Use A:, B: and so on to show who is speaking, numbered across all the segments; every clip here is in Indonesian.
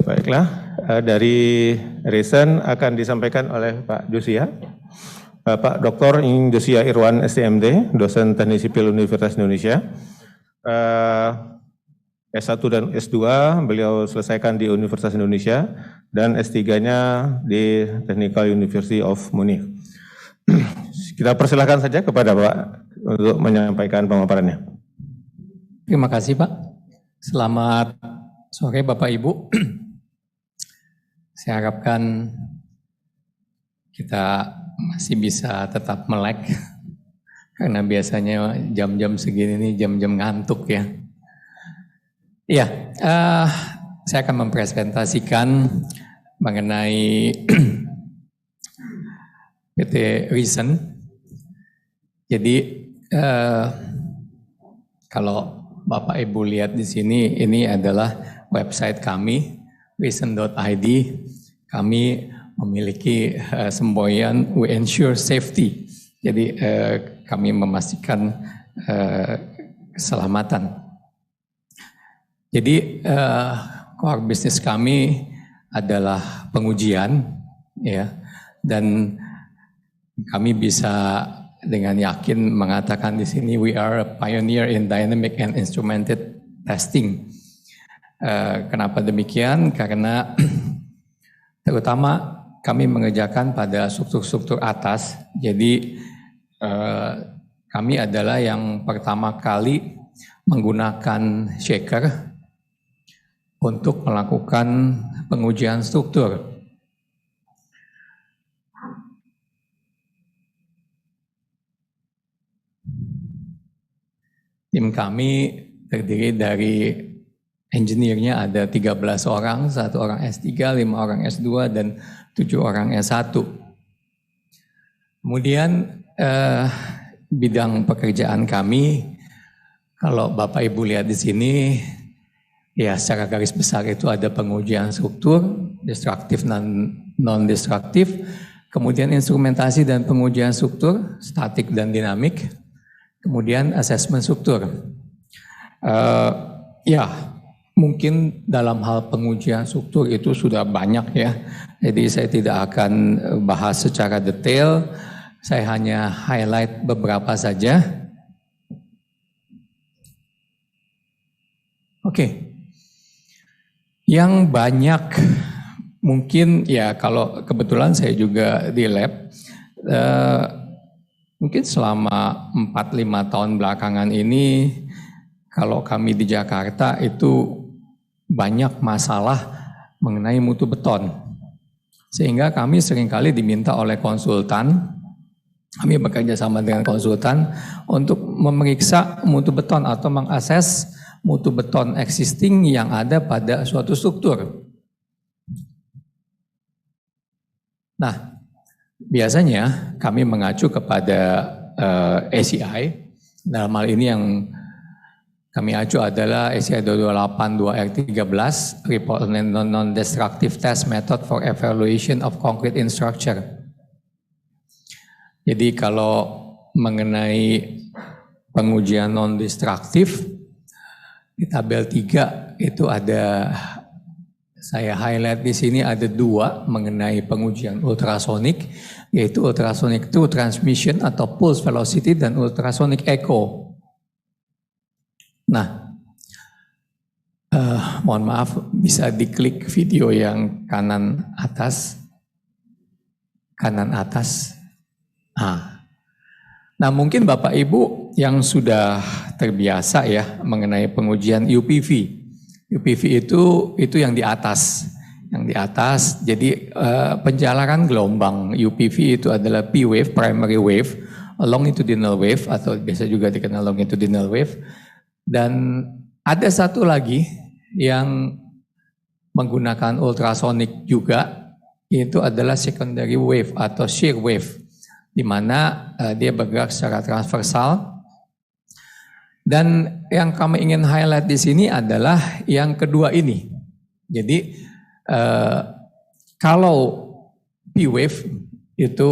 A: Baiklah, dari Resen akan disampaikan oleh Pak Josia. Pak Dr. Ing Josia Irwan STMD, dosen Teknik Sipil Universitas Indonesia. S1 dan S2 beliau selesaikan di Universitas Indonesia dan S3-nya di Technical University of Munich. Kita persilahkan saja kepada Pak untuk menyampaikan pemaparannya.
B: Terima kasih Pak. Selamat sore Bapak Ibu. Saya harapkan kita masih bisa tetap melek karena biasanya jam-jam segini ini jam-jam ngantuk ya. Iya, saya akan mempresentasikan mengenai PT Resen. Jadi kalau Bapak Ibu lihat di sini, ini adalah website kami, resen.id. Kami memiliki semboyan "We ensure safety". Jadi kami memastikan keselamatan. Jadi core business kami adalah pengujian, ya, dan kami bisa dengan yakin mengatakan di sini we are a pioneer in dynamic and instrumented testing. Kenapa demikian? Karena terutama kami mengerjakan pada struktur-struktur atas. Jadi kami adalah yang pertama kali menggunakan shaker untuk melakukan pengujian struktur. Tim kami terdiri dari engineer-nya ada 13 orang, 1 orang S3, 5 orang S2, dan 7 orang S1. Kemudian bidang pekerjaan kami, kalau Bapak Ibu lihat di sini, ya secara garis besar itu ada pengujian struktur, destruktif, non-destruktif, kemudian instrumentasi dan pengujian struktur, statik dan dinamik, kemudian asesmen struktur. Ya, mungkin dalam hal pengujian struktur itu sudah banyak ya, jadi saya tidak akan bahas secara detail, saya hanya highlight beberapa saja. Oke. Yang banyak mungkin ya kalau kebetulan saya juga di lab, mungkin selama 4-5 tahun belakangan ini kalau kami di Jakarta itu banyak masalah mengenai mutu beton. Sehingga kami seringkali diminta oleh konsultan, kami bekerja sama dengan konsultan untuk memeriksa mutu beton atau mengakses mutu beton existing yang ada pada suatu struktur. Nah, biasanya kami mengacu kepada ACI. Dalam hal ini yang kami acu adalah ACI 228-2R13, Report on Non-Destructive Test Method for Evaluation of Concrete in Structure. Jadi kalau mengenai pengujian non-destruktif, di tabel 3 itu ada, saya highlight di sini ada 2 mengenai pengujian ultrasonik, yaitu ultrasonic to transmission atau pulse velocity dan ultrasonic echo. Nah, mohon maaf bisa diklik video yang kanan atas. Nah mungkin Bapak Ibu yang sudah terbiasa ya mengenai pengujian UPV. UPV itu yang di atas. Jadi penjalaran gelombang UPV itu adalah P wave, primary wave, longitudinal wave atau biasa juga dikenal longitudinal wave. Dan ada satu lagi yang menggunakan ultrasonic juga, itu adalah secondary wave atau shear wave, di mana dia bergerak secara transversal. Dan yang kami ingin highlight di sini adalah yang kedua ini. Jadi kalau P wave itu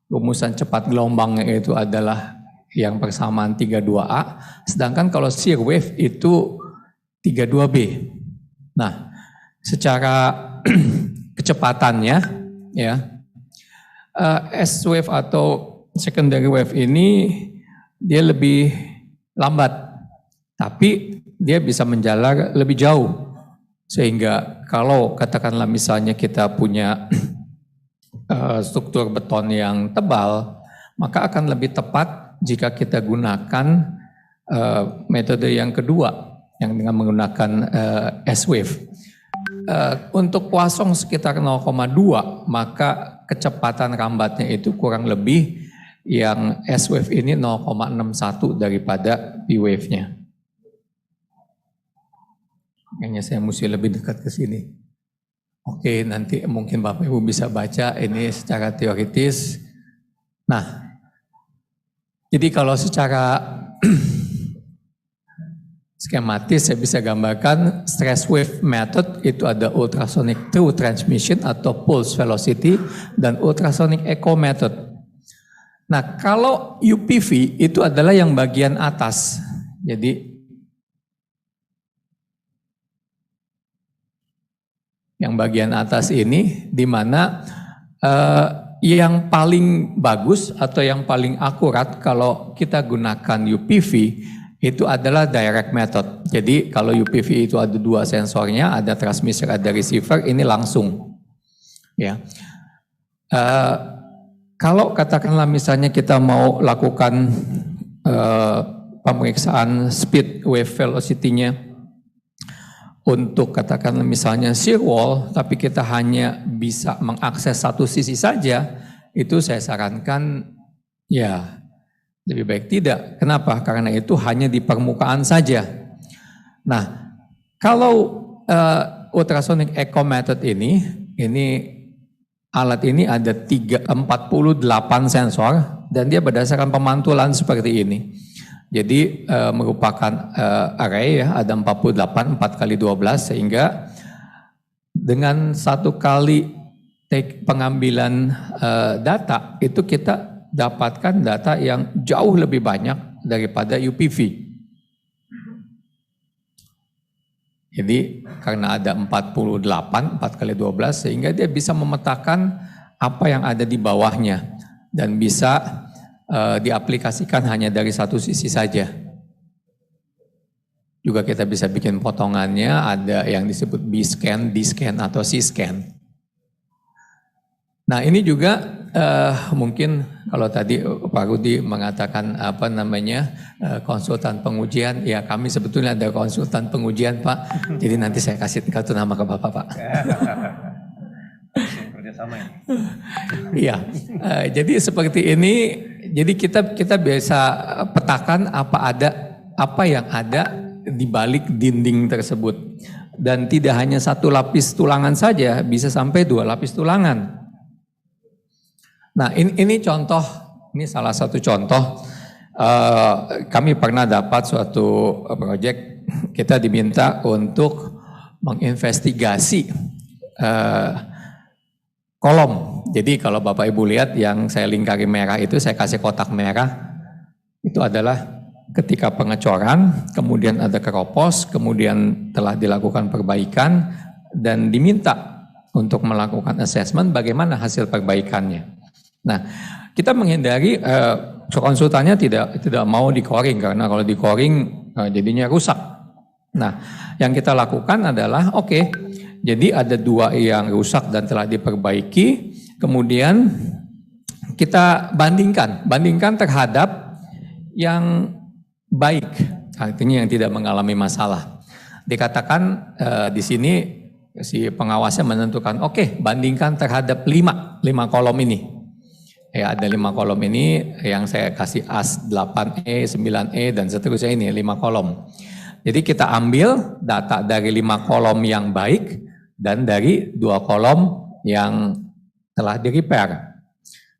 B: rumusan cepat gelombangnya itu adalah yang persamaan 32A, sedangkan kalau shear wave itu 32B. Nah, secara kecepatannya ya, S wave atau secondary wave ini dia lebih lambat, tapi dia bisa menjalar lebih jauh. Sehingga kalau katakanlah misalnya kita punya struktur beton yang tebal, maka akan lebih tepat jika kita gunakan metode yang kedua, yang dengan menggunakan S-wave. Untuk Poisson sekitar 0,2, maka kecepatan rambatnya itu kurang lebih yang S-wave ini 0,61 daripada P-wave-nya. Kayaknya saya mesti lebih dekat ke sini. Oke, nanti mungkin Bapak Ibu bisa baca ini secara teoritis. Nah, jadi kalau secara skematis saya bisa gambarkan stress wave method itu ada ultrasonic through transmission atau pulse velocity dan ultrasonic echo method. Nah, kalau UPV itu adalah yang bagian atas. Jadi yang bagian atas ini di mana yang paling bagus atau yang paling akurat kalau kita gunakan UPV itu adalah direct method. Jadi kalau UPV itu ada dua sensornya, ada transmitter, ada receiver, ini langsung. Ya. Kalau katakanlah misalnya kita mau lakukan pemeriksaan speed wave velocity-nya untuk katakanlah misalnya shear wall, tapi kita hanya bisa mengakses satu sisi saja, itu saya sarankan ya lebih baik tidak. Kenapa? Karena itu hanya di permukaan saja. Nah, kalau ultrasonic echo method ini alat ini ada 48 sensor dan dia berdasarkan pemantulan seperti ini. Jadi merupakan array ya, ada 48, 4 kali 12 sehingga dengan satu kali pengambilan data itu kita dapatkan data yang jauh lebih banyak daripada UPV. Jadi karena ada 48, 4 kali 12 sehingga dia bisa memetakan apa yang ada di bawahnya dan bisa diaplikasikan hanya dari satu sisi saja. Juga kita bisa bikin potongannya, ada yang disebut B-scan, D-scan atau C-scan. Nah ini juga mungkin kalau tadi Pak Rudi mengatakan apa namanya konsultan pengujian, ya kami sebetulnya ada konsultan pengujian Pak. Jadi nanti saya kasih kartu nama ke Bapak Pak. Kerjasama ya. Iya, jadi seperti ini. Jadi kita biasa petakan apa yang ada di balik dinding tersebut, dan tidak hanya satu lapis tulangan saja, bisa sampai 2 lapis tulangan. Nah ini contoh, ini salah satu contoh. Kami pernah dapat suatu proyek, kita diminta untuk menginvestigasi kolom. Jadi kalau Bapak Ibu lihat yang saya lingkari merah itu, saya kasih kotak merah, itu adalah ketika pengecoran, kemudian ada keropos, kemudian telah dilakukan perbaikan dan diminta untuk melakukan assessment bagaimana hasil perbaikannya. Nah, kita menghindari konsultannya tidak mau di-coring karena kalau di-coring jadinya rusak. Nah, yang kita lakukan adalah jadi ada 2 yang rusak dan telah diperbaiki, kemudian kita bandingkan terhadap yang baik, artinya yang tidak mengalami masalah. Dikatakan di sini si pengawasnya menentukan, bandingkan terhadap 5 kolom ini. Ya ada 5 kolom ini yang saya kasih AS 8E, 9E dan seterusnya ini 5 kolom. Jadi kita ambil data dari 5 kolom yang baik dan dari 2 kolom yang telah di-repair.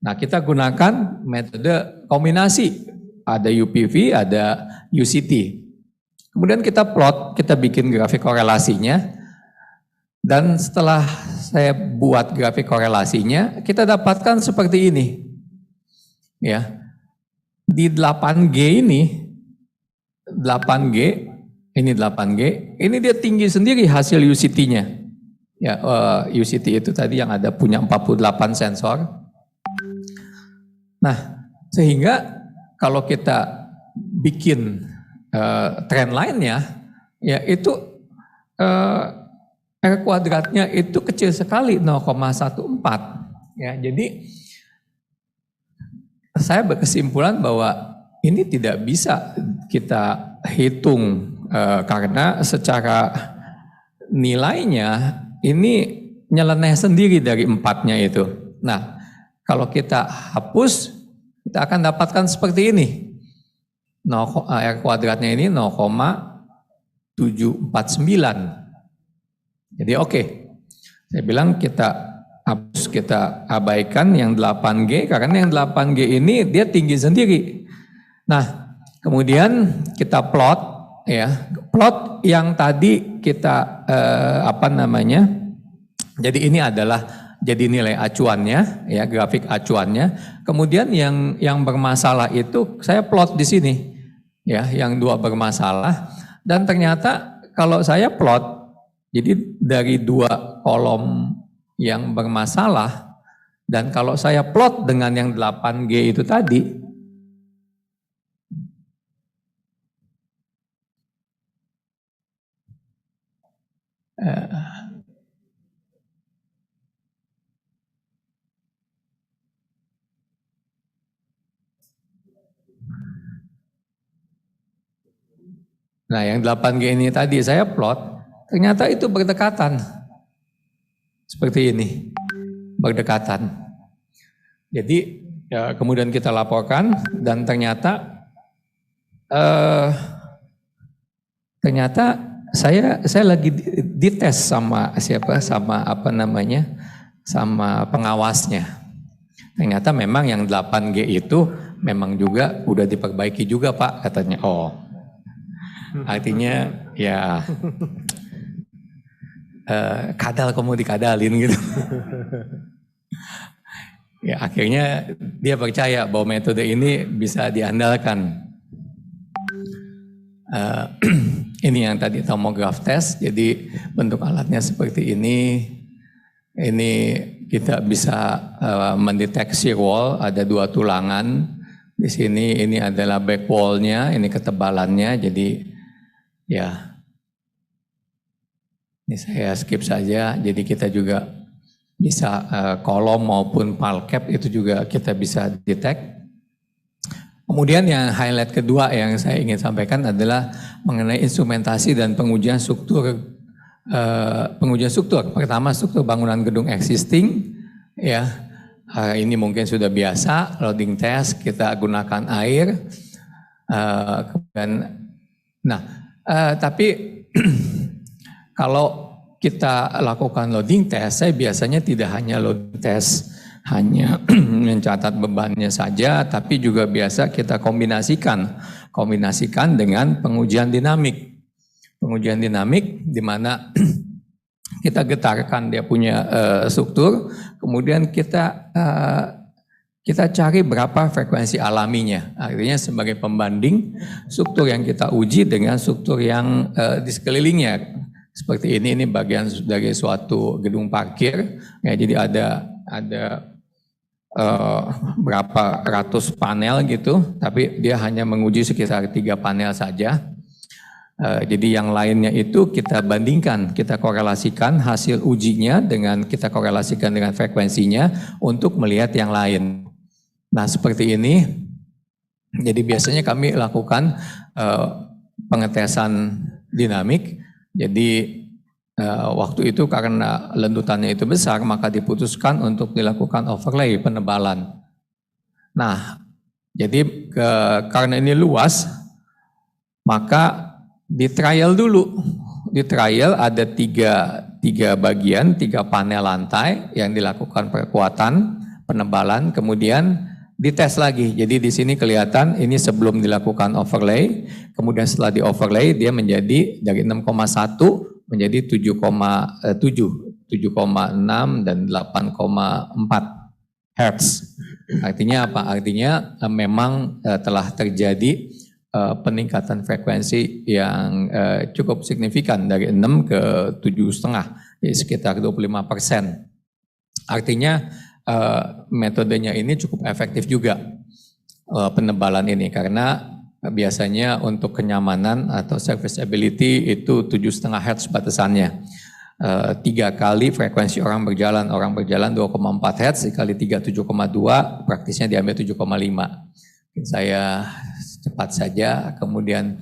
B: Nah kita gunakan metode kombinasi, ada UPV, ada UCT. Kemudian kita plot, kita bikin grafik korelasinya, dan setelah saya buat grafik korelasinya, kita dapatkan seperti ini. Ya, di 8G ini, 8G, ini 8G, ini dia tinggi sendiri hasil UCT-nya. Ya, UCT itu tadi yang ada punya 48 sensor. Nah, sehingga kalau kita bikin trend line-nya, ya itu R kuadratnya itu kecil sekali 0,14. Ya, jadi saya berkesimpulan bahwa ini tidak bisa kita hitung karena secara nilainya ini nyeleneh sendiri dari 4-nya itu. Nah, kalau kita hapus, kita akan dapatkan seperti ini. R kuadratnya ini 0,749. Jadi oke. Saya bilang kita hapus, kita abaikan yang 8G, karena yang 8G ini dia tinggi sendiri. Nah, kemudian kita plot, ya, plot yang tadi kita jadi ini adalah jadi nilai acuannya, ya, grafik acuannya. Kemudian yang bermasalah itu saya plot di sini, ya, yang 2 bermasalah. Dan ternyata kalau saya plot, jadi dari 2 kolom yang bermasalah, dan kalau saya plot dengan yang 8G itu tadi, nah yang 8G ini tadi saya plot, ternyata itu berdekatan. Seperti ini, berdekatan. Jadi ya, kemudian kita laporkan dan ternyata saya lagi dites sama sama pengawasnya. Ternyata memang yang 8G itu memang juga udah diperbaiki juga Pak, katanya. Oh, artinya ya kadal kamu dikadalin gitu. Ya akhirnya dia percaya bahwa metode ini bisa diandalkan. Ini yang tadi tomograf test, jadi bentuk alatnya seperti ini. Ini kita bisa mendeteksi wall, ada 2 tulangan. Di sini ini adalah back wall-nya, ini ketebalannya, jadi ya ini saya skip saja. Jadi kita juga bisa kolom maupun pal cap itu juga kita bisa detect. Kemudian yang highlight kedua yang saya ingin sampaikan adalah mengenai instrumentasi dan pengujian struktur. Pertama struktur bangunan gedung existing, ya ini mungkin sudah biasa loading test, kita gunakan air. Tapi kalau kita lakukan loading test, saya biasanya tidak hanya loading test, hanya mencatat bebannya saja, tapi juga biasa kita kombinasikan dengan pengujian dinamik. Pengujian dinamik di mana kita getarkan dia punya struktur, kemudian kita cari berapa frekuensi alaminya. Artinya sebagai pembanding struktur yang kita uji dengan struktur yang di sekelilingnya. Seperti ini bagian dari suatu gedung parkir, ya, jadi ada berapa ratus panel gitu, tapi dia hanya menguji sekitar 3 panel saja. Jadi yang lainnya itu kita bandingkan, kita korelasikan hasil ujinya kita korelasikan dengan frekuensinya untuk melihat yang lain. Nah seperti ini, jadi biasanya kami lakukan pengetesan dinamik. Jadi waktu itu karena lendutannya itu besar, maka diputuskan untuk dilakukan overlay penebalan. Nah, jadi karena ini luas, maka di trial dulu. Di trial ada tiga bagian, 3 panel lantai yang dilakukan perkuatan, penebalan, kemudian dites lagi. Jadi di sini kelihatan ini sebelum dilakukan overlay, kemudian setelah di overlay dia menjadi dari 6,1 menjadi 7,7, 7,6 dan 8,4 Hertz. Artinya apa? Artinya memang telah terjadi peningkatan frekuensi yang cukup signifikan dari 6 ke 7,5. jadi sekitar 25%. Artinya metodenya ini cukup efektif juga penebalan ini, karena biasanya untuk kenyamanan atau serviceability itu 7,5 Hz batasannya. 3 kali frekuensi orang berjalan 2,4 Hz, dikali 3 7,2, praktisnya diambil 7,5. Saya cepat saja. Kemudian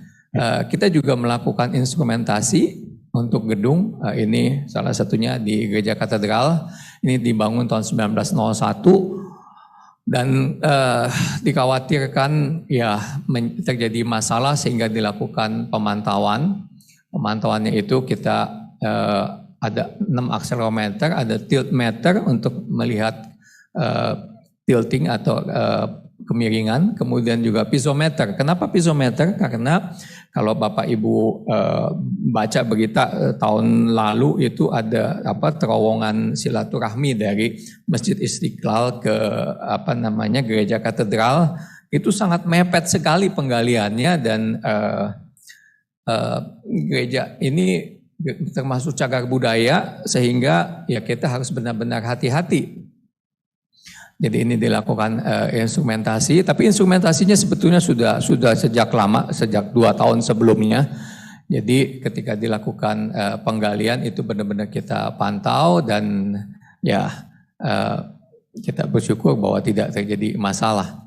B: kita juga melakukan instrumentasi untuk gedung, ini salah satunya di Gereja Katedral, ini dibangun tahun 1901 dan dikhawatirkan ya terjadi masalah sehingga dilakukan pemantauan. Pemantauannya itu kita ada 6 akselerometer, ada tilt meter untuk melihat tilting atau kemiringan, kemudian juga pisometer. Kenapa pisometer? Karena kalau Bapak Ibu baca berita tahun lalu itu ada terowongan silaturahmi dari Masjid Istiqlal ke Gereja Katedral, itu sangat mepet sekali penggaliannya dan gereja ini termasuk cagar budaya sehingga ya kita harus benar-benar hati-hati. Jadi ini dilakukan instrumentasi, tapi instrumentasinya sebetulnya sudah sejak lama, sejak 2 tahun sebelumnya. Jadi ketika dilakukan penggalian itu benar-benar kita pantau dan ya kita bersyukur bahwa tidak terjadi masalah.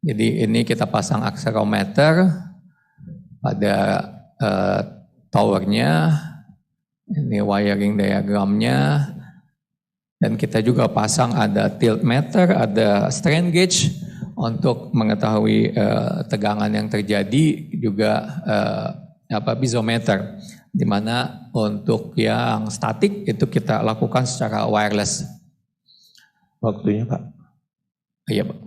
B: Jadi ini kita pasang akselerometer pada towernya, ini wiring diagramnya. Dan kita juga pasang ada tilt meter, ada strain gauge untuk mengetahui tegangan yang terjadi, juga pizometer, di mana untuk yang statik itu kita lakukan secara wireless.
A: Waktunya Pak.
B: Iya Pak.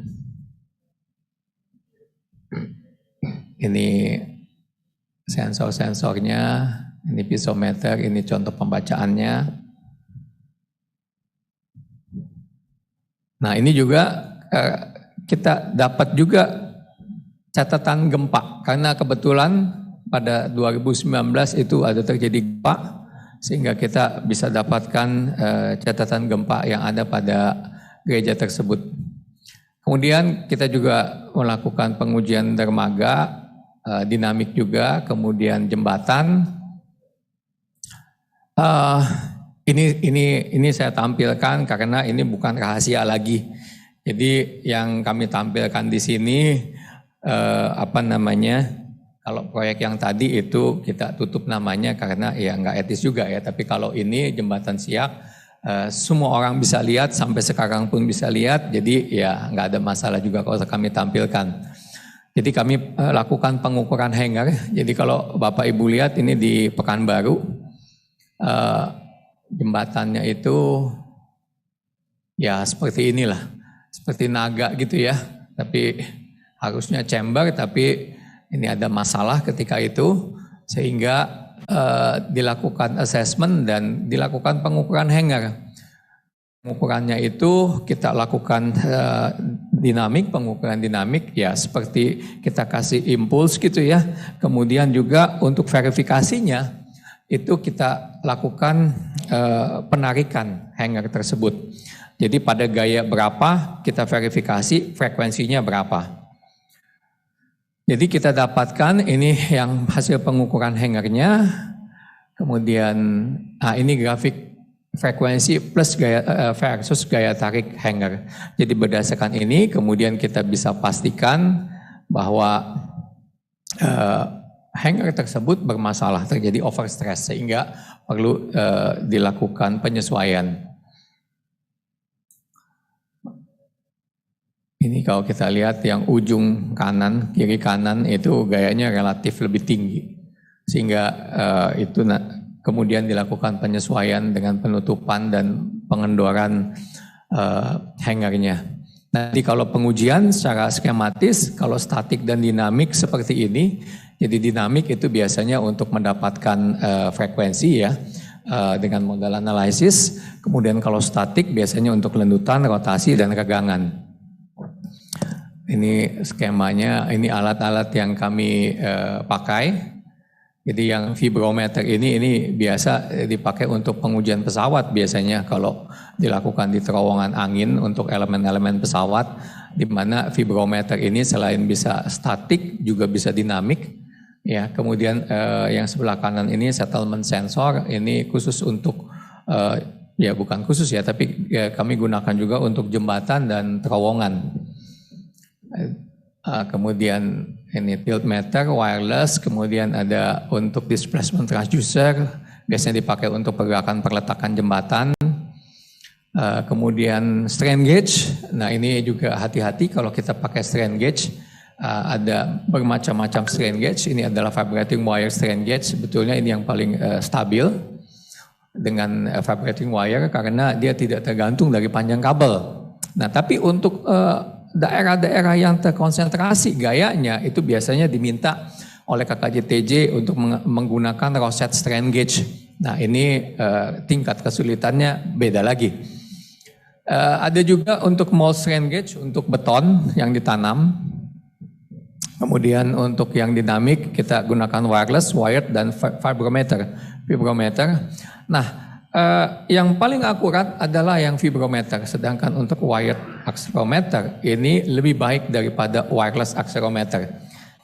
B: Ini sensor-sensornya, ini pizometer, ini contoh pembacaannya. Nah ini juga kita dapat juga catatan gempa, karena kebetulan pada 2019 itu ada terjadi gempa, sehingga kita bisa dapatkan catatan gempa yang ada pada gereja tersebut. Kemudian kita juga melakukan pengujian dermaga, dinamik juga, kemudian jembatan. Ini saya tampilkan karena ini bukan rahasia lagi. Jadi yang kami tampilkan di sini kalau proyek yang tadi itu kita tutup namanya karena ya nggak etis juga ya. Tapi kalau ini jembatan Siak, semua orang bisa lihat, sampai sekarang pun bisa lihat. Jadi ya nggak ada masalah juga kalau kami tampilkan. Jadi kami lakukan pengukuran hanger. Jadi kalau Bapak Ibu lihat ini di Pekanbaru, jembatannya itu ya seperti inilah, seperti naga gitu ya, tapi harusnya chamber, tapi ini ada masalah ketika itu sehingga dilakukan assessment dan dilakukan pengukuran hanger. Pengukurannya itu kita lakukan pengukuran dinamik ya, seperti kita kasih impuls gitu ya. Kemudian juga untuk verifikasinya itu kita lakukan penarikan hanger tersebut. Jadi pada gaya berapa kita verifikasi frekuensinya berapa. Jadi kita dapatkan ini yang hasil pengukuran hangernya. Kemudian ini grafik frekuensi plus gaya versus gaya tarik hanger. Jadi berdasarkan ini kemudian kita bisa pastikan bahwa hanger tersebut bermasalah, terjadi overstress sehingga perlu dilakukan penyesuaian. Ini kalau kita lihat yang ujung kanan, kiri kanan itu gayanya relatif lebih tinggi. Sehingga itu kemudian dilakukan penyesuaian dengan penutupan dan pengendoran hangernya. Nanti kalau pengujian secara skematis, kalau statik dan dinamik seperti ini, jadi dinamik itu biasanya untuk mendapatkan frekuensi ya, dengan modal analisis. Kemudian kalau statik biasanya untuk lendutan, rotasi, dan regangan. Ini skemanya, ini alat-alat yang kami pakai. Jadi yang vibrometer ini biasa dipakai untuk pengujian pesawat biasanya kalau dilakukan di terowongan angin untuk elemen-elemen pesawat, di mana vibrometer ini selain bisa statik juga bisa dinamik. Ya, kemudian yang sebelah kanan ini settlement sensor, ini khusus untuk ya bukan khusus ya, tapi kami gunakan juga untuk jembatan dan terowongan. Kemudian ini tilt meter wireless, kemudian ada untuk displacement transducer, biasanya dipakai untuk pergerakan perletakan jembatan. Kemudian strain gauge, nah ini juga hati-hati kalau kita pakai strain gauge, ada bermacam-macam strain gauge, ini adalah vibrating wire strain gauge, sebetulnya ini yang paling stabil dengan vibrating wire karena dia tidak tergantung dari panjang kabel. Nah tapi untuk daerah-daerah yang terkonsentrasi gayanya itu biasanya diminta oleh KKJTJ untuk menggunakan rosette strain gauge. Nah ini tingkat kesulitannya beda lagi. Ada juga untuk mold strain gauge untuk beton yang ditanam. Kemudian untuk yang dinamik kita gunakan wireless, wired, dan vibrometer. Nah, yang paling akurat adalah yang vibrometer, sedangkan untuk wired accelerometer ini lebih baik daripada wireless accelerometer.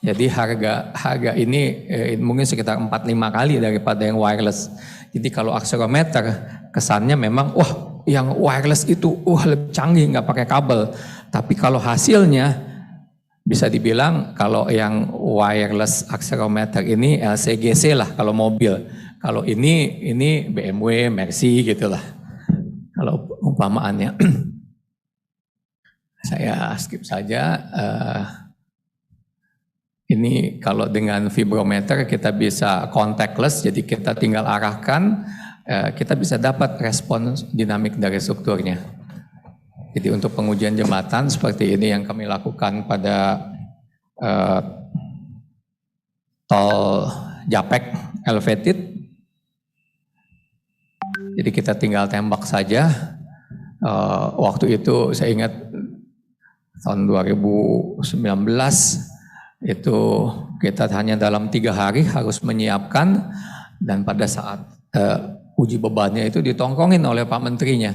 B: Jadi harga ini mungkin sekitar 4-5 kali daripada yang wireless. Jadi kalau accelerometer kesannya memang wah yang wireless itu lebih canggih nggak pakai kabel. Tapi kalau hasilnya bisa dibilang kalau yang wireless accelerometer ini LCGC lah kalau mobil. Kalau ini BMW, Mercy gitulah. Kalau umpamaannya. Saya skip saja. Ini kalau dengan vibrometer kita bisa contactless, jadi kita tinggal arahkan, kita bisa dapat respon dinamik dari strukturnya. Jadi untuk pengujian jembatan seperti ini yang kami lakukan pada tol Japek Elevated. Jadi kita tinggal tembak saja. Waktu itu saya ingat tahun 2019 itu kita hanya dalam 3 hari harus menyiapkan, dan pada saat uji bebannya itu ditongkrongin oleh Pak Menterinya.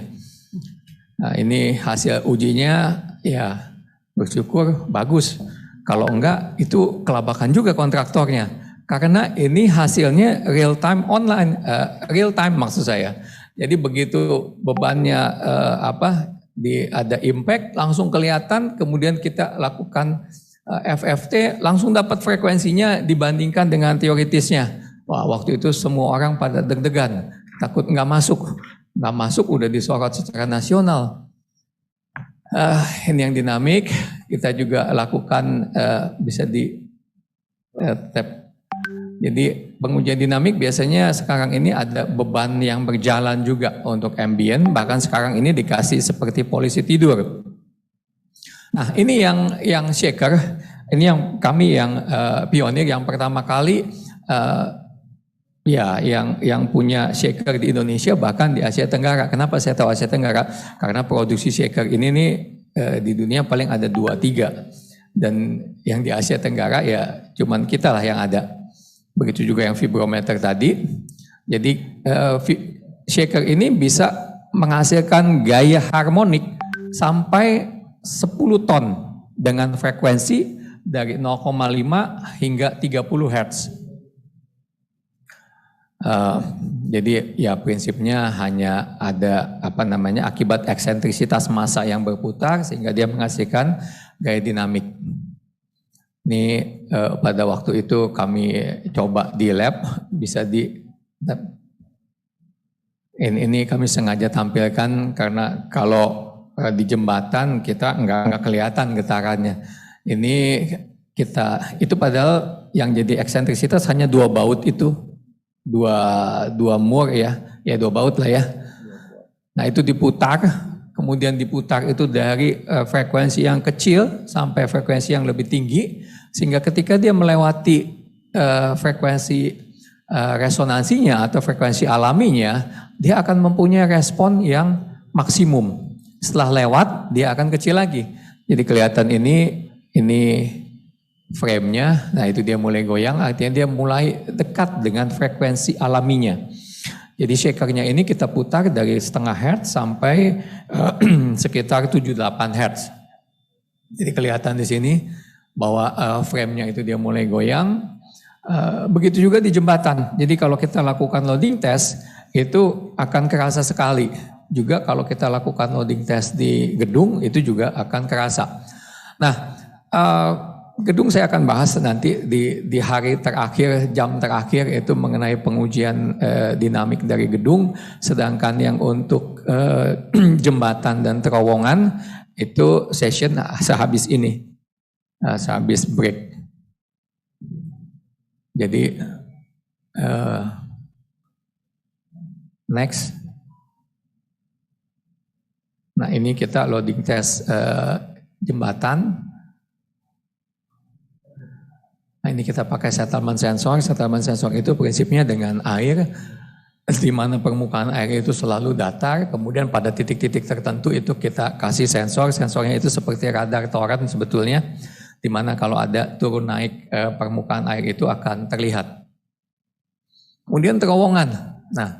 B: Nah ini hasil ujinya ya bersyukur bagus. Kalau enggak itu kelabakan juga kontraktornya. Karena ini hasilnya real time online, real time maksud saya. Jadi begitu bebannya ada impact langsung kelihatan, kemudian kita lakukan FFT langsung dapat frekuensinya dibandingkan dengan teoritisnya. Wah waktu itu semua orang pada deg-degan, takut nggak masuk udah disorot secara nasional. Ini yang dinamik kita juga lakukan bisa di tap. Jadi pengujian dinamik biasanya sekarang ini ada beban yang berjalan juga untuk ambient, bahkan sekarang ini dikasih seperti polisi tidur. Nah ini yang shaker, ini yang kami yang pionir yang pertama kali yang punya shaker di Indonesia bahkan di Asia Tenggara. Kenapa saya tahu Asia Tenggara? Karena produksi shaker ini nih di dunia paling ada 2-3 dan yang di Asia Tenggara ya cuman kita lah yang ada. Begitu juga yang vibrometer tadi. Jadi shaker ini bisa menghasilkan gaya harmonik sampai 10 ton dengan frekuensi dari 0,5 hingga 30 Hz. Jadi ya prinsipnya hanya ada akibat eksentrisitas massa yang berputar sehingga dia menghasilkan gaya dinamik. Ini pada waktu itu kami coba di lab, bisa ini kami sengaja tampilkan karena kalau di jembatan kita nggak kelihatan getarannya. Ini itu padahal yang jadi eksentrisitas hanya 2 baut itu, dua mur ya 2 baut lah ya. Nah itu diputar. Kemudian diputar itu dari frekuensi yang kecil sampai frekuensi yang lebih tinggi, sehingga ketika dia melewati frekuensi resonansinya atau frekuensi alaminya, dia akan mempunyai respon yang maksimum. Setelah lewat, dia akan kecil lagi. Jadi kelihatan ini frame-nya, nah itu dia mulai goyang, artinya dia mulai dekat dengan frekuensi alaminya. Jadi shakernya ini kita putar dari setengah hertz sampai sekitar 78 hertz. Jadi kelihatan di sini bahwa frame-nya itu dia mulai goyang. Begitu juga di jembatan. Jadi kalau kita lakukan loading test itu akan kerasa sekali. Juga kalau kita lakukan loading test di gedung itu juga akan kerasa. Nah, gedung saya akan bahas nanti di hari terakhir, jam terakhir itu mengenai pengujian dinamik dari gedung. Sedangkan yang untuk jembatan dan terowongan itu session sehabis ini, sehabis break. Jadi next. Nah ini kita loading test jembatan. Nah ini kita pakai settlement sensor. Settlement sensor itu prinsipnya dengan air, di mana permukaan air itu selalu datar. Kemudian pada titik-titik tertentu itu kita kasih sensor. Sensornya itu seperti radar torrent sebetulnya, di mana kalau ada turun naik permukaan air itu akan terlihat. Kemudian terowongan. Nah,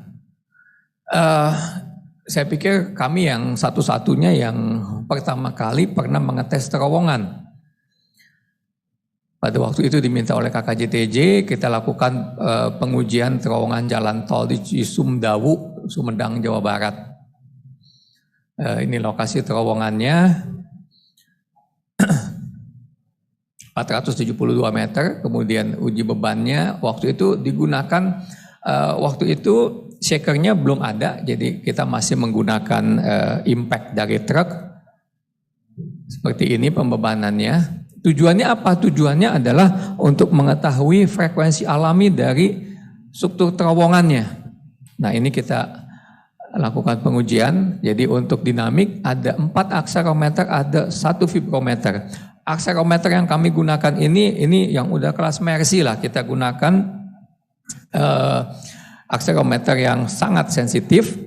B: saya pikir kami yang satu-satunya yang pertama kali pernah mengetes terowongan. Pada waktu itu diminta oleh KKJTJ, kita lakukan pengujian terowongan jalan tol di Cisumdawu, Sumedang, Jawa Barat. Ini lokasi terowongannya, 472 meter, kemudian uji bebannya waktu itu digunakan, waktu itu shakernya belum ada, jadi kita masih menggunakan impact dari truk. Seperti ini pembebanannya. Tujuannya apa? Tujuannya adalah untuk mengetahui frekuensi alami dari struktur terowongannya. Nah ini kita lakukan pengujian. Jadi untuk dinamik ada 4 akselometer, ada 1 vibrometer. Akselometer yang kami gunakan ini yang udah kelas Mercy lah. Kita gunakan akselometer yang sangat sensitif.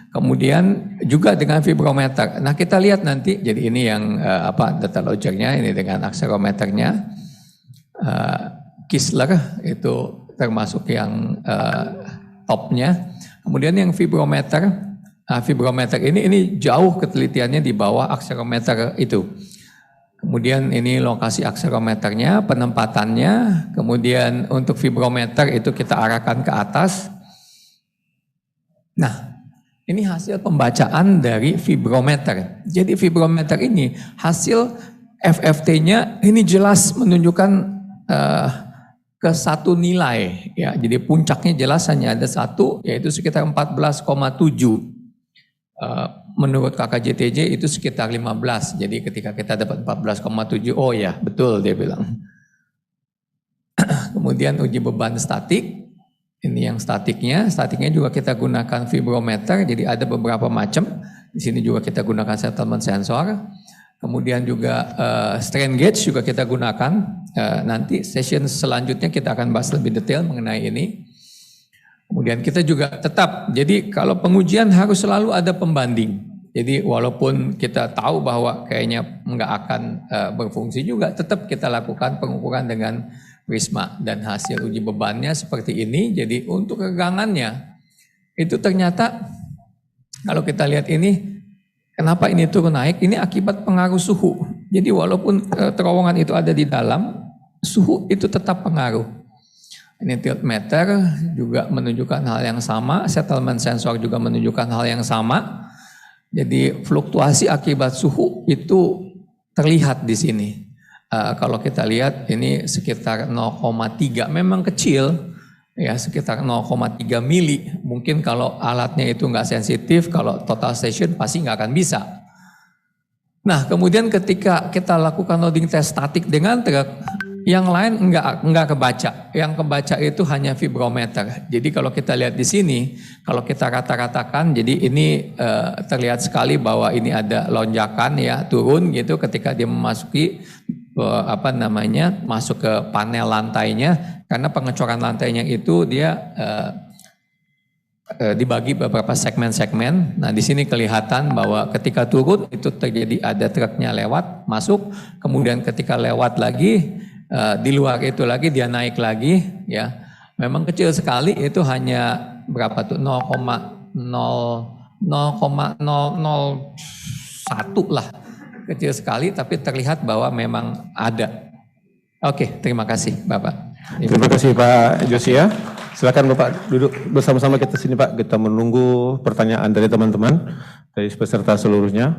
B: Kemudian juga dengan vibrometer. Nah kita lihat nanti, jadi ini yang data loggernya, ini dengan akselometernya. Kistler itu termasuk yang topnya. Kemudian yang vibrometer, vibrometer ini jauh ketelitiannya di bawah akselometer itu. Kemudian ini lokasi akselometernya, penempatannya. Kemudian untuk vibrometer itu kita arahkan ke atas. Nah, ini hasil pembacaan dari vibrometer. Jadi vibrometer ini hasil FFT-nya ini jelas menunjukkan ke satu nilai. Ya, jadi puncaknya jelas hanya ada satu, yaitu sekitar 14,7. Menurut KKJTJ itu sekitar 15. Jadi ketika kita dapat 14,7, oh ya betul dia bilang. Kemudian uji beban statik. Ini yang statiknya juga kita gunakan vibrometer, jadi ada beberapa macam. Di sini juga kita gunakan settlement sensor. Kemudian juga strain gauge juga kita gunakan. Nanti session selanjutnya kita akan bahas lebih detail mengenai ini. Kemudian kita juga tetap, jadi kalau pengujian harus selalu ada pembanding. Jadi walaupun kita tahu bahwa kayaknya nggak akan berfungsi juga, tetap kita lakukan pengukuran dengan prisma dan hasil uji bebannya seperti ini. Jadi untuk regangannya itu ternyata kalau kita lihat ini, kenapa ini turun naik? Ini akibat pengaruh suhu. Jadi walaupun terowongan itu ada di dalam, suhu itu tetap pengaruh. Ini tilt meter juga menunjukkan hal yang sama, settlement sensor juga menunjukkan hal yang sama. Jadi fluktuasi akibat suhu itu terlihat di sini. Kalau kita lihat ini sekitar 0,3, memang kecil ya, sekitar 0,3 mili. Mungkin kalau alatnya itu nggak sensitif, kalau total station pasti nggak akan bisa. Nah kemudian ketika kita lakukan loading test statik dengan truk, yang lain nggak kebaca. Yang kebaca itu hanya vibrometer. Jadi kalau kita lihat di sini, kalau kita rata-ratakan, jadi ini terlihat sekali bahwa ini ada lonjakan ya, turun gitu ketika dia memasuki masuk ke panel lantainya, karena pengecoran lantainya itu dia dibagi beberapa segmen-segmen. Nah di sini kelihatan bahwa ketika turun itu terjadi ada truknya lewat masuk, kemudian ketika lewat lagi Di luar itu lagi dia naik lagi ya. Memang kecil sekali, itu hanya berapa tuh 0,1 lah, kecil sekali, tapi terlihat bahwa memang ada. Oke, terima kasih Bapak.
A: Terima kasih Pak Josia. Silakan Bapak duduk bersama-sama kita sini Pak. Kita menunggu pertanyaan dari teman-teman, dari peserta seluruhnya.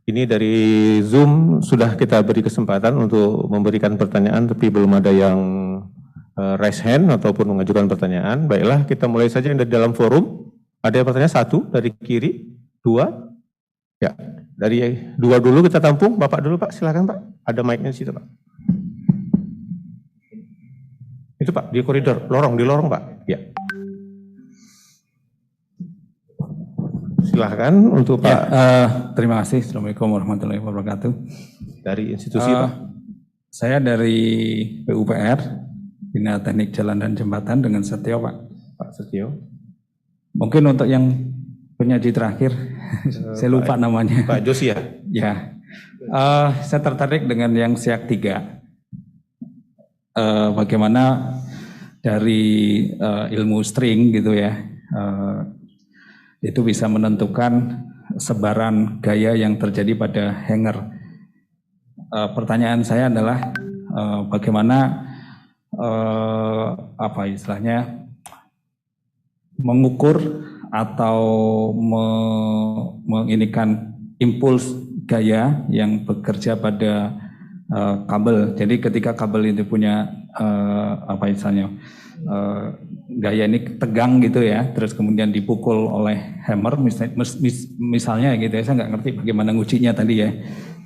A: Ini dari Zoom sudah kita beri kesempatan untuk memberikan pertanyaan, tapi belum ada yang raise hand ataupun mengajukan pertanyaan. Baiklah, kita mulai saja yang dari dalam forum. Ada yang pertanyaan satu dari kiri, dua. Ya, dari dua dulu kita tampung. Bapak dulu Pak, silakan Pak. Ada mic-nya di situ Pak. Itu Pak, di koridor, di lorong Pak. Ya. Silahkan untuk Pak.
C: Terima kasih. Assalamualaikum warahmatullahi wabarakatuh.
A: Dari institusi Pak.
C: Saya dari PUPR, Bina Teknik Jalan dan Jembatan dengan Setio Pak.
A: Pak Setio.
C: Mungkin untuk yang penyaji terakhir, saya lupa namanya.
A: Pak Josia.
C: Ya. Saya tertarik dengan yang SIAK 3. Bagaimana dari ilmu string gitu ya. Itu bisa menentukan sebaran gaya yang terjadi pada hanger. Pertanyaan saya adalah bagaimana apa istilahnya mengukur atau menginikan impuls gaya yang bekerja pada kabel. Jadi ketika kabel itu punya apa istilahnya gaya ini tegang gitu ya, terus kemudian dipukul oleh hammer misalnya gitu ya, saya nggak ngerti bagaimana ngujinya tadi ya,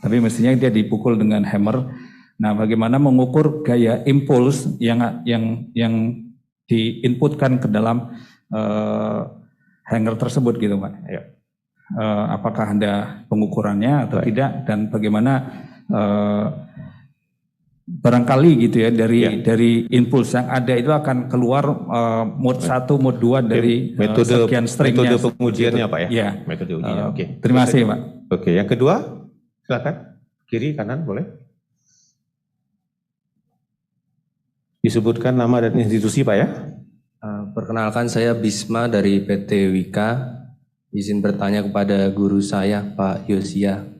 C: tapi mestinya dia dipukul dengan hammer. Nah, bagaimana mengukur gaya impuls yang diinputkan ke dalam hanger tersebut gitu Pak? Ya. Apakah ada pengukurannya atau tidak, dan bagaimana barangkali gitu ya dari impuls yang ada itu akan keluar mode 1, mode 2 dari
A: metode
C: sekian stringnya.
A: Metode pengujiannya Pak ya?
C: Ya.
A: Metode ujiannya, oke.
C: Terima kasih Pak.
A: Oke, yang kedua silakan. Kiri, kanan boleh. Disebutkan nama dan institusi Pak ya?
D: Perkenalkan, saya Bisma dari PT Wika. Izin bertanya kepada guru saya Pak Yosia.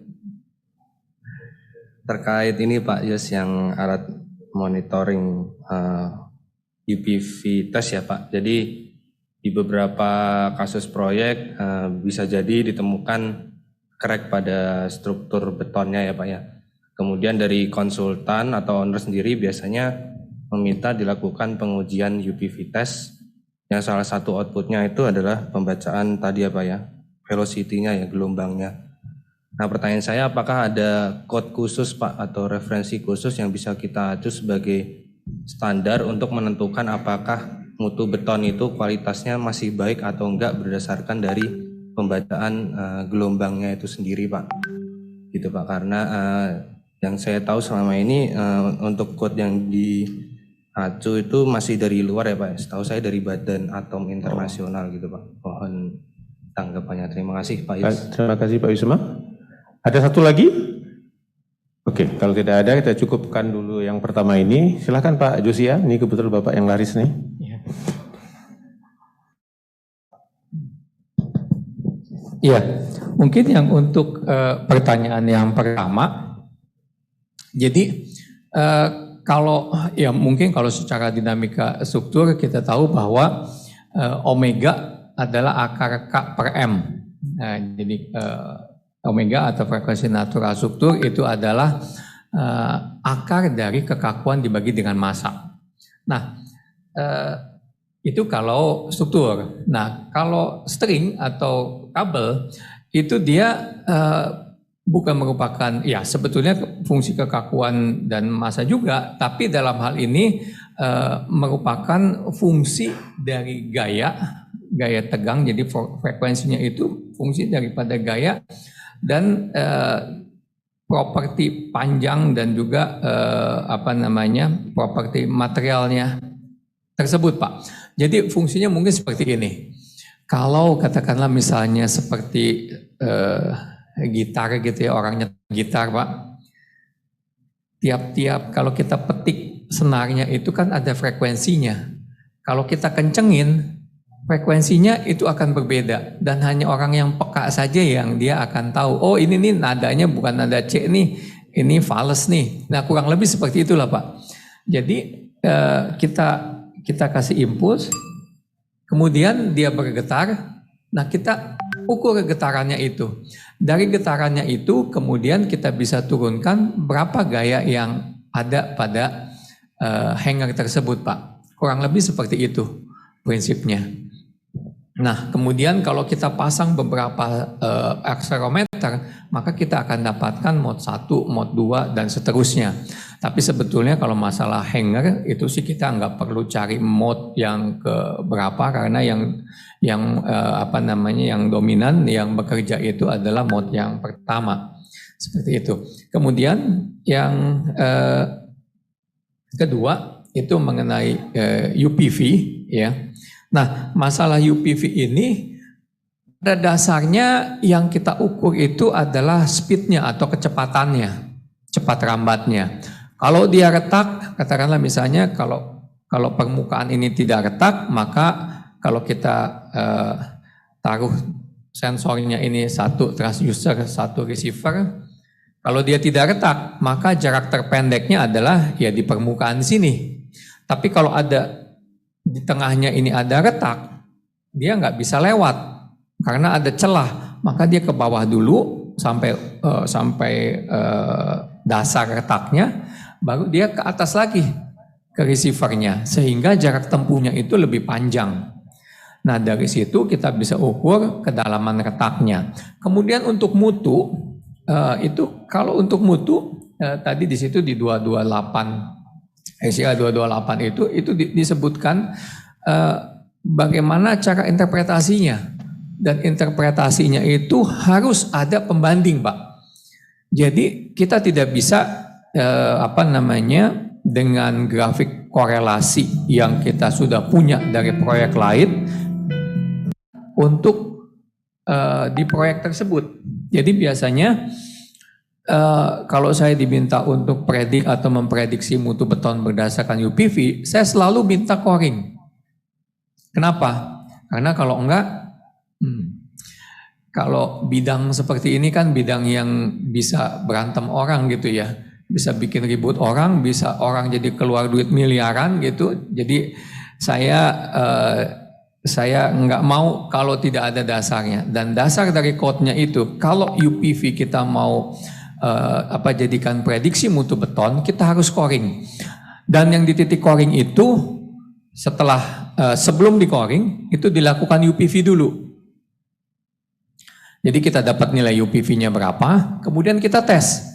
D: Terkait ini Pak Yos, yang alat monitoring UPV test ya Pak. Jadi di beberapa kasus proyek bisa jadi ditemukan crack pada struktur betonnya ya Pak ya. Kemudian dari konsultan atau owner sendiri biasanya meminta dilakukan pengujian UPV test, yang salah satu outputnya itu adalah pembacaan tadi ya Pak ya, velocity-nya ya, gelombangnya. Nah, pertanyaan saya, apakah ada code khusus Pak atau referensi khusus yang bisa kita acu sebagai standar untuk menentukan apakah mutu beton itu kualitasnya masih baik atau enggak berdasarkan dari pembacaan gelombangnya itu sendiri Pak? Gitu Pak, karena yang saya tahu selama ini untuk code yang diacu itu masih dari luar ya Pak. Setahu saya dari Badan Atom Internasional gitu Pak. Mohon tanggapannya. Terima kasih Pak Yus.
A: Terima kasih Pak Wisma. Ada satu lagi? Oke, kalau tidak ada kita cukupkan dulu yang pertama ini. Silakan Pak Josia, ini kebetulan Bapak yang laris nih.
B: Iya, mungkin yang untuk pertanyaan yang pertama, jadi kalau ya mungkin kalau secara dinamika struktur kita tahu bahwa omega adalah akar K per M. Nah, jadi omega atau frekuensi natural struktur itu adalah akar dari kekakuan dibagi dengan massa. Nah, itu kalau struktur. Nah, kalau string atau kabel itu dia bukan merupakan, ya sebetulnya fungsi kekakuan dan massa juga, tapi dalam hal ini merupakan fungsi dari gaya tegang. Jadi frekuensinya itu fungsi daripada gaya dan properti panjang dan juga properti materialnya tersebut Pak. Jadi fungsinya mungkin seperti ini. Kalau katakanlah misalnya seperti gitar gitu ya, orangnya gitar Pak. Tiap-tiap kalau kita petik senarnya itu kan ada frekuensinya. Kalau kita kencengin, frekuensinya itu akan berbeda. Dan hanya orang yang peka saja yang dia akan tahu, oh ini nih nadanya bukan nada C nih, ini fales nih. Nah kurang lebih seperti itulah Pak. Jadi kita kasih impuls, kemudian dia bergetar, nah kita ukur getarannya itu. Dari getarannya itu kemudian kita bisa turunkan berapa gaya yang ada pada hanger tersebut Pak. Kurang lebih seperti itu prinsipnya. Nah kemudian kalau kita pasang beberapa akselerometer, maka kita akan dapatkan mode 1, mode 2 dan seterusnya. Tapi sebetulnya kalau masalah hanger itu sih kita nggak perlu cari mode yang ke berapa, karena yang dominan yang bekerja itu adalah mode yang pertama. Seperti itu. Kemudian yang kedua itu mengenai UPV ya. Nah, masalah UPV ini pada dasarnya yang kita ukur itu adalah speednya atau kecepatannya, cepat rambatnya. Kalau dia retak, katakanlah misalnya kalau permukaan ini tidak retak, maka kalau kita taruh sensornya ini satu transducer, satu receiver, kalau dia tidak retak, maka jarak terpendeknya adalah ya di permukaan sini. Tapi kalau ada di tengahnya ini ada retak, dia nggak bisa lewat karena ada celah, maka dia ke bawah dulu sampai dasar retaknya, baru dia ke atas lagi ke receivernya, sehingga jarak tempuhnya itu lebih panjang. Nah dari situ kita bisa ukur kedalaman retaknya. Kemudian untuk mutu itu kalau untuk mutu tadi di situ di 228 SIA 228 itu disebutkan bagaimana cara interpretasinya, dan interpretasinya itu harus ada pembanding Pak. Jadi kita tidak bisa dengan grafik korelasi yang kita sudah punya dari proyek lain untuk di proyek tersebut. Jadi biasanya kalau saya diminta untuk predik atau memprediksi mutu beton berdasarkan UPV, saya selalu minta coring. Kenapa? Karena kalau enggak, kalau bidang seperti ini kan bidang yang bisa berantem orang gitu ya, bisa bikin ribut orang, bisa orang jadi keluar duit miliaran gitu. Jadi saya nggak mau kalau tidak ada dasarnya. Dan dasar dari code-nya itu, kalau UPV kita mau jadikan prediksi mutu beton, kita harus coring. Dan yang di titik coring itu sebelum di coring itu dilakukan UPV dulu. Jadi kita dapat nilai UPV-nya berapa, kemudian kita tes.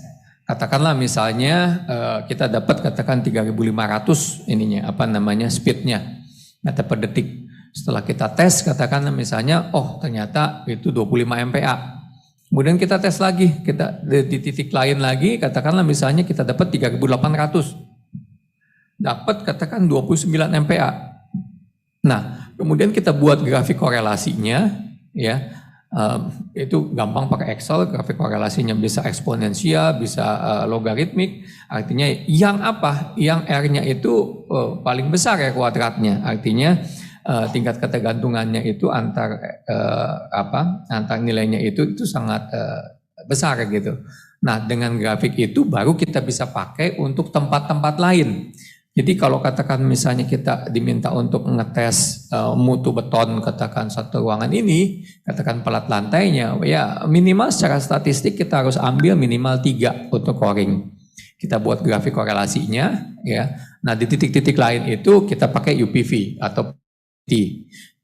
B: Katakanlah misalnya kita dapat katakan 3.500 speednya, meter per detik. Setelah kita tes katakanlah misalnya ternyata itu 25 MPa. Kemudian kita tes lagi, kita di titik lain lagi, katakanlah misalnya kita dapat 3.800. Dapat katakan 29 MPa. Nah, kemudian kita buat grafik korelasinya, ya. Itu gampang pakai Excel, grafik korelasinya bisa eksponensial, bisa logaritmik. Artinya yang R-nya itu paling besar ya kuadratnya. Artinya tingkat ketergantungannya itu antar nilainya itu sangat besar gitu. Nah dengan grafik itu baru kita bisa pakai untuk tempat-tempat lain. Jadi kalau katakan misalnya kita diminta untuk ngetes mutu beton katakan satu ruangan ini, katakan pelat lantainya, ya minimal secara statistik kita harus ambil minimal 3 untuk coring. Kita buat grafik korelasinya, ya. Nah di titik-titik lain itu kita pakai UPV atau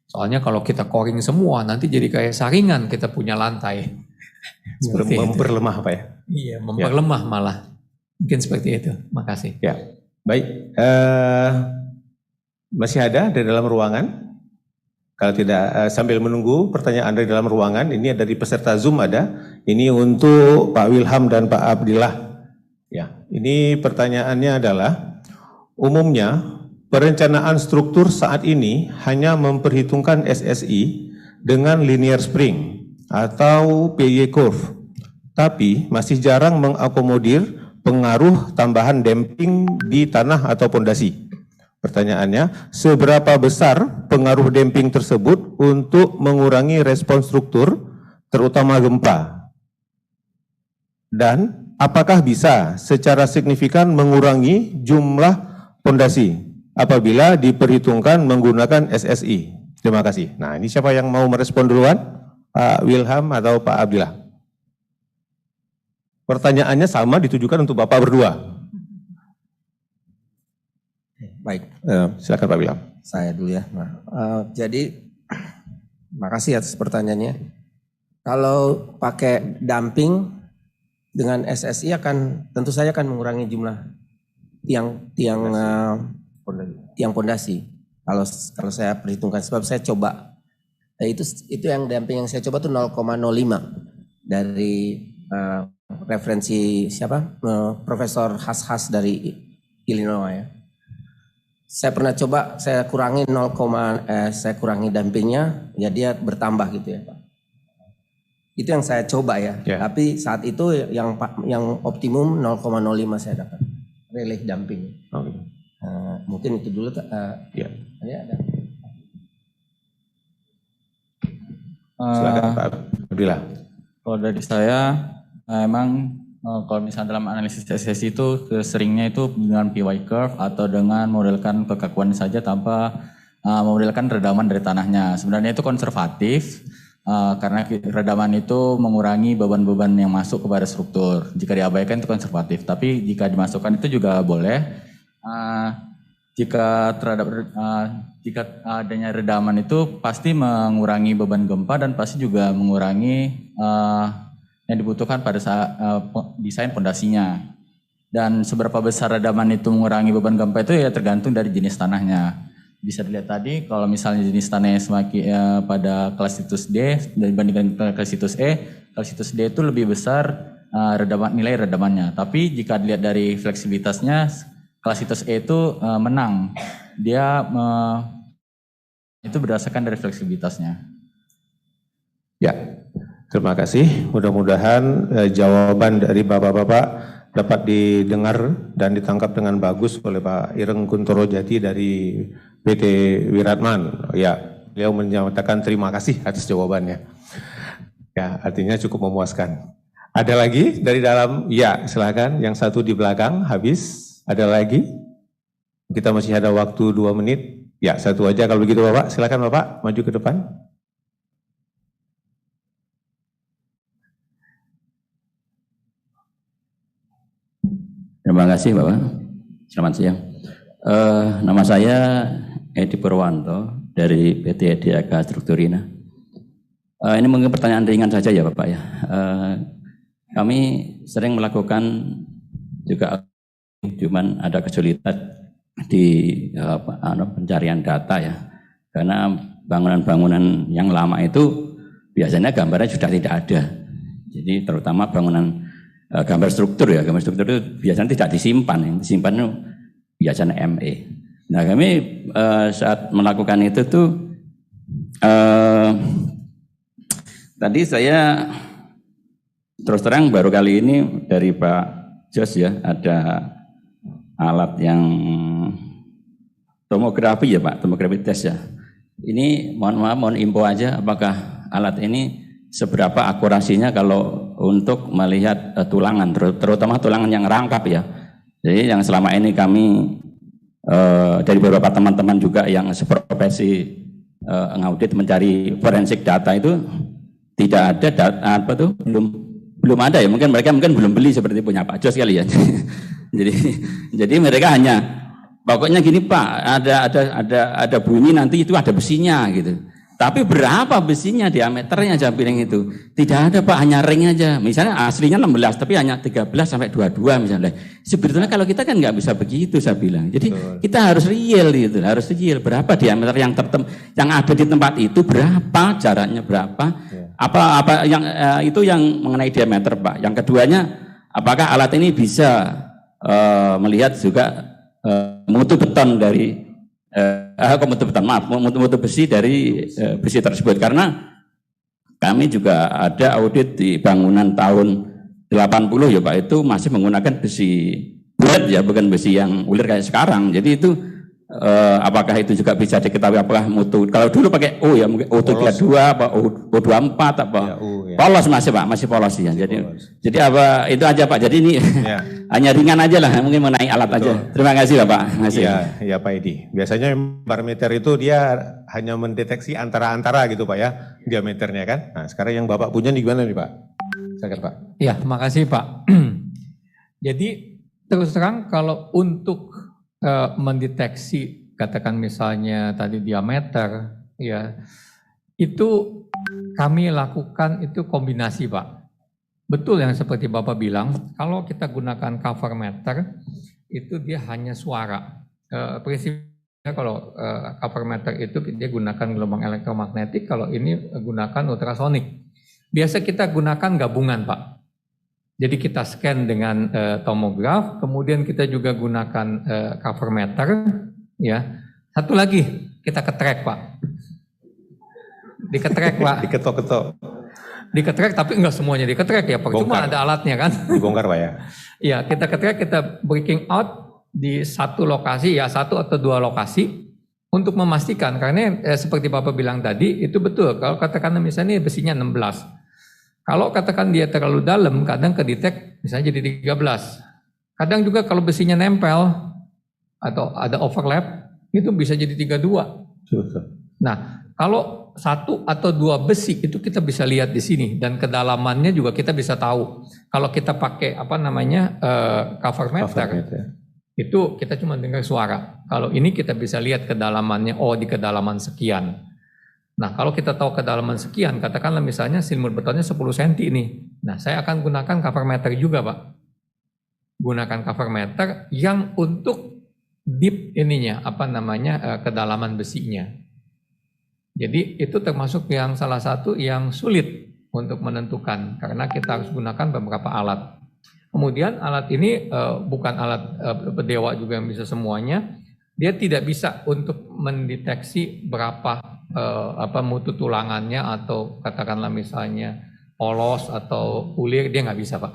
B: soalnya kalau kita coring semua nanti jadi kayak saringan kita punya lantai.
A: Memperlemah Pak ya?
B: Iya, memperlemah malah. Mungkin seperti itu. Makasih.
A: Ya, baik. Masih ada di dalam ruangan? Kalau tidak, sambil menunggu pertanyaan dari dalam ruangan, ini dari peserta Zoom ada. Ini untuk Pak Wilham dan Pak Abdillah. Ya, ini pertanyaannya adalah, umumnya perencanaan struktur saat ini hanya memperhitungkan SSI dengan linear spring atau PY curve, tapi masih jarang mengakomodir pengaruh tambahan damping di tanah atau pondasi. Pertanyaannya, seberapa besar pengaruh damping tersebut untuk mengurangi respon struktur, terutama gempa? Dan apakah bisa secara signifikan mengurangi jumlah pondasi apabila diperhitungkan menggunakan SSI? Terima kasih. Nah, ini siapa yang mau merespon duluan? Pak Wilham atau Pak Abdillah? Pertanyaannya sama ditujukan untuk Bapak berdua.
E: Baik,
A: Silakan Pak Wilham.
E: saya dulu ya. Jadi, makasih atas pertanyaannya. Kalau pakai damping dengan SSI tentu saja akan mengurangi jumlah tiang pondasi. Kalau saya perhitungkan, sebab saya coba, itu yang damping yang saya coba tuh 0,05 dari referensi siapa? Profesor Has dari Illinois ya. Saya pernah coba, saya kurangi dampingnya, ya dia bertambah gitu ya Pak. Itu yang saya coba ya. Tapi saat itu yang optimum 0,05 saya dapat relay damping. Mungkin itu dulu.
A: Ya.
E: Ada.
A: Silakan Pak Abdillah.
C: Kalau dari saya, emang kalau misalnya dalam analisis SSI itu seringnya itu dengan PY curve atau dengan modelkan kekakuan saja tanpa memodelkan redaman dari tanahnya. Sebenarnya itu konservatif karena redaman itu mengurangi beban-beban yang masuk kepada struktur. Jika diabaikan itu konservatif, tapi jika dimasukkan itu juga boleh. Jika adanya redaman itu pasti mengurangi beban gempa dan pasti juga mengurangi yang dibutuhkan pada saat desain pondasinya. Dan seberapa besar redaman itu mengurangi beban gempa itu ya tergantung dari jenis tanahnya. Bisa dilihat tadi kalau misalnya jenis tanahnya semakin pada klasitus D dibandingkan klasitus E, klasitus D itu lebih besar nilai redamannya. Tapi jika dilihat dari fleksibilitasnya, klasitus E itu menang. Dia itu berdasarkan dari fleksibilitasnya.
A: Ya. Terima kasih. Mudah-mudahan jawaban dari Bapak-Bapak dapat didengar dan ditangkap dengan bagus oleh Pak Ireng Kuntoro Jati dari PT Wiratman. Ya, beliau menyatakan terima kasih atas jawabannya. Ya, artinya cukup memuaskan. Ada lagi dari dalam? Ya, silakan. Yang satu di belakang habis. Ada lagi? Kita masih ada waktu 2 menit. Ya, satu aja kalau begitu Bapak. Silakan Bapak maju ke depan.
F: Terima kasih Bapak. Selamat siang. Nama saya Edi Purwanto dari PT EDAK Strukturina. Ini mungkin pertanyaan ringan saja ya Bapak ya. Kami sering melakukan juga, cuman ada kesulitan di pencarian data ya. Karena bangunan-bangunan yang lama itu biasanya gambarnya sudah tidak ada. Jadi terutama bangunan gambar struktur ya, gambar struktur itu biasanya tidak disimpan, yang disimpan itu biasanya ME. Nah kami saat melakukan itu tuh tadi saya terus terang baru kali ini dari Pak Jos ya, ada alat yang tomografi ya Pak, tomografi tes ya. Ini mohon info aja, apakah alat ini seberapa akurasinya kalau untuk melihat tulangan, terutama tulangan yang rangkap ya. Jadi yang selama ini kami dari beberapa teman-teman juga yang seprofesi ngaudit mencari forensik data itu tidak ada data belum ada ya, mungkin mereka belum beli seperti punya Pak Jos kali ya. jadi mereka hanya pokoknya gini Pak, ada bunyi nanti itu ada besinya gitu. Tapi berapa besinya, diameternya jam piring itu? Tidak ada Pak, hanya ring aja. Misalnya aslinya 16, tapi hanya 13 sampai 22 misalnya. Sebetulnya kalau kita kan nggak bisa begitu saya bilang. Jadi kita harus real gitu, harus real. Berapa diameter yang ada di tempat itu, berapa jaraknya berapa? Apa yang itu yang mengenai diameter Pak. Yang keduanya, apakah alat ini bisa melihat juga mutu beton dari mutu besi dari besi tersebut, karena kami juga ada audit di bangunan tahun 80 ya Pak, itu masih menggunakan besi bulat ya, bukan besi yang ulir kayak sekarang. Jadi itu apakah itu juga bisa diketahui apakah mutu? Kalau dulu pakai O ya, mungkin O32 apa O24 apa?
A: Ya, U, ya.
F: Polos masih Pak, masih polos ya. Jadi apa itu aja Pak. Jadi ini
A: Ya.
F: hanya ringan aja lah, mungkin mengenai alat aja. Terima kasih Bapak. Masih.
A: Iya, ya Pak Edi. Biasanya barometer itu dia hanya mendeteksi antara-antara gitu Pak ya, diameternya kan. Nah sekarang yang Bapak punya nih gimana nih Pak? Silakan Pak.
B: Ya, makasih Pak. Jadi terus terang kalau untuk mendeteksi katakan misalnya tadi diameter ya, itu kami lakukan itu kombinasi Pak. Betul yang seperti Bapak bilang, kalau kita gunakan cover meter itu dia hanya suara. Prinsipnya kalau cover meter itu dia gunakan gelombang elektromagnetik, kalau ini gunakan ultrasonik. Biasa kita gunakan gabungan Pak. Jadi kita scan dengan tomograf, kemudian kita juga gunakan cover meter, ya. Satu lagi kita ketrek Pak. Diketrek Pak.
A: Diketok-ketok.
B: Diketrek tapi enggak semuanya diketrek ya, percuma ada alatnya kan.
A: Dibongkar Pak ya.
B: Ya kita ketrek, kita breaking out di satu lokasi ya, satu atau dua lokasi untuk memastikan, karena seperti Bapak bilang tadi itu betul. Kalau katakan misalnya besinya 16. Kalau katakan dia terlalu dalam, kadang kedetek misalnya jadi 13. Kadang juga kalau besinya nempel atau ada overlap, itu bisa jadi 32. Nah, kalau satu atau dua besi itu kita bisa lihat di sini, dan kedalamannya juga kita bisa tahu. Kalau kita pakai cover meter, itu kita cuma dengar suara. Kalau ini kita bisa lihat kedalamannya, oh di kedalaman sekian. Nah, kalau kita tahu kedalaman sekian, katakanlah misalnya silmut betonnya 10 cm nih. Nah, saya akan gunakan cover meter juga, Pak. Gunakan cover meter yang untuk deep ininya, kedalaman besinya. Jadi itu termasuk yang salah satu yang sulit untuk menentukan, karena kita harus gunakan beberapa alat. Kemudian alat ini bukan alat dewa juga yang bisa semuanya. Dia tidak bisa untuk mendeteksi berapa mutu tulangannya, atau katakanlah misalnya polos atau ulir, dia nggak bisa Pak.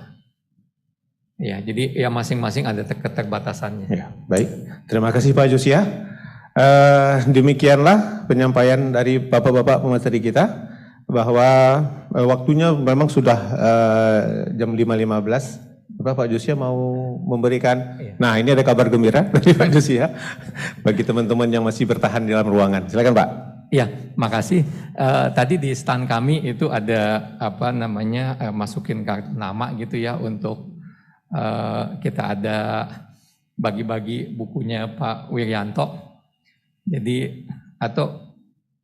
B: Ya, jadi ya masing-masing ada keterbatasannya.
A: Ya, baik, terima kasih Pak Josia. Demikianlah penyampaian dari bapak-bapak pemateri kita, bahwa waktunya memang sudah jam 5.15. Pak Josia mau memberikan, nah ini ada kabar gembira dari Pak Josia bagi teman-teman yang masih bertahan di dalam ruangan. Silakan Pak.
B: Ya, makasih. Tadi di stand kami itu ada masukin kartu nama gitu ya, untuk kita ada bagi-bagi bukunya Pak Wiryanto. Jadi atau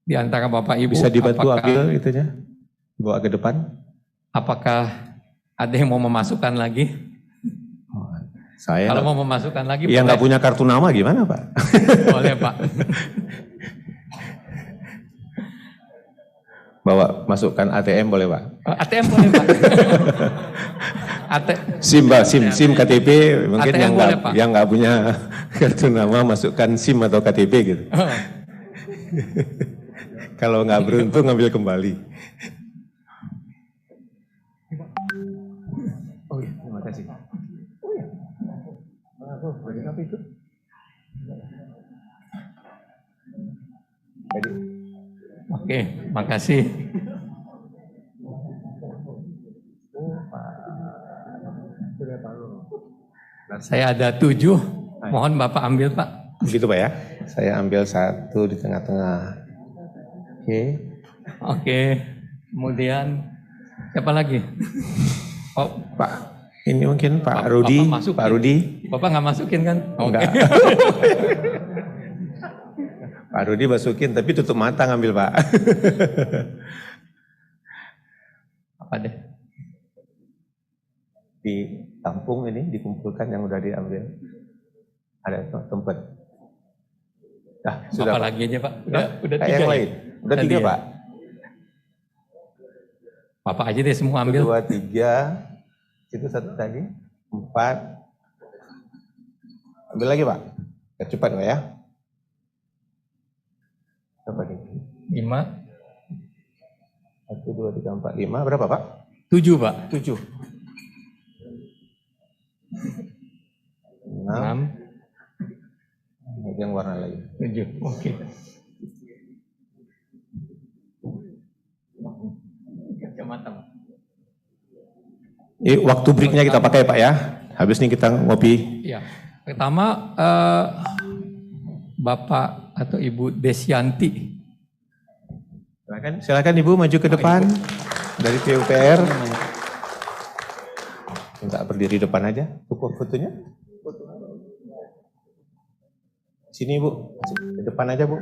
B: di antara Bapak Ibu
A: bisa dibantu ambil itunya, bawa ke depan.
B: Apakah ada yang mau memasukkan lagi?
A: Saya
B: kalau mau memasukkan lagi,
A: yang nggak punya kartu nama gimana Pak?
B: Boleh Pak.
A: Bawa masukkan ATM boleh Pak?
B: ATM boleh Pak.
A: SIM KTP mungkin
B: ATM
A: yang nggak punya kartu nama masukkan SIM atau KTP gitu. Kalau nggak beruntung ngambil kembali. Oh iya, terima kasih. Oh iya. Apa itu?
B: Oke, makasih. Saya ada 7, mohon Bapak ambil Pak.
A: Begitu Pak ya, saya ambil 1 di tengah-tengah.
B: Oke, kemudian siapa lagi? Oh
A: Pak, ini mungkin Pak Rudi. Pak Rudi.
B: Bapak nggak masukin kan?
A: Enggak. Pak Rudi masukin, tapi tutup mata ngambil Pak.
B: Apa deh?
A: Ditampung ini, dikumpulkan yang udah diambil. Ada tempat. Nah, sudah.
B: Apa lagi aja Pak? Udah 3
A: yang lain. Udah 3 Pak.
B: Bapak aja deh semua ambil.
A: 1, 2, 3. Itu 1 tadi. 4. Ambil lagi Pak. Ya, cepat Pak ya. Berapa nih? 5. 1, 2, 3, 4, 5. Berapa Pak?
B: 7 Pak.
A: 7.
B: 6,
A: Yang warna lagi.
B: 7. Oke. Kacamata.
A: Waktu breaknya kita pakai Pak ya. Habis ini kita ngopi.
B: Ya. Pertama Bapak atau Ibu Desyanti.
A: Silakan Ibu maju ke depan dari PUPR. Minta berdiri depan aja. Cukup fotonya. Sini Bu, ke depan aja Bu.